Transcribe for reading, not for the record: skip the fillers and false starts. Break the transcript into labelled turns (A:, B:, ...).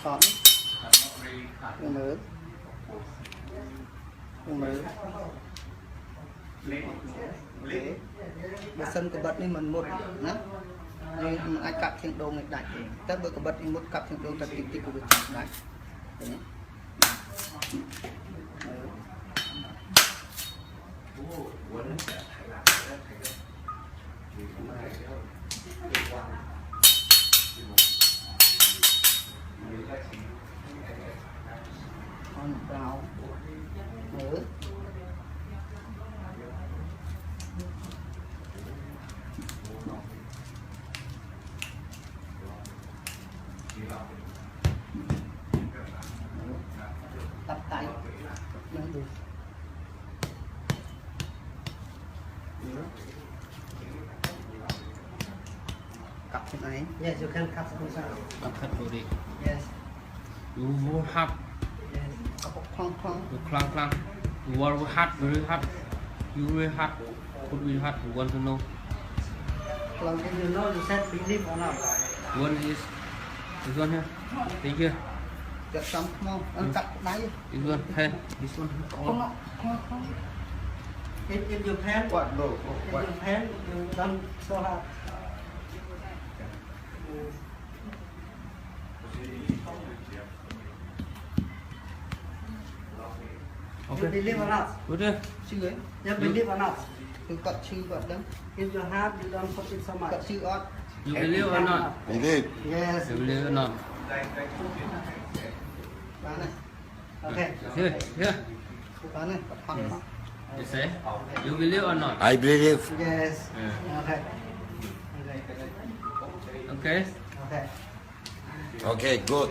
A: thọn mớ bữa sân có bật đi mình một nè nhưng ai cặp thiên đồ nghịch đại tất bữa có bật đi một cặp thiên đồ thật tích tích của việc đại con rau mớ tập tay nâng được cặp thế này
B: Yes, you can cut some.
C: cut body.
B: Yes.
C: You will have
A: cặp khoang khoang
C: the clang. You will have very hard. You will have. Could be hard. You want to know.
A: lần
B: And you know you said believe or not?
C: One is this one here. Thấy chưa?
A: chặt xong không ăn cặp đáy
C: This one. Hey, this one.
A: không nó không
B: In your pen,
A: quạt đồ
B: in your pen, you done so hard. You
C: Okay.
B: believe or not?
C: Good there.
A: chứ ấy
B: You believe or not?
A: từ cặp chữ vật đó
B: In your heart, you don't put in so much.
A: cặp chữ ót
C: You believe or not?
D: Believe.
B: Yes.
C: You believe or not?
A: bán này
B: Okay.
C: Here, here.
A: bán này cặp khoang khoang
C: You say. You believe or not?
D: I believe.
B: Yes.
C: Yeah.
B: Okay.
C: Okay.
B: Okay.
D: Okay, good.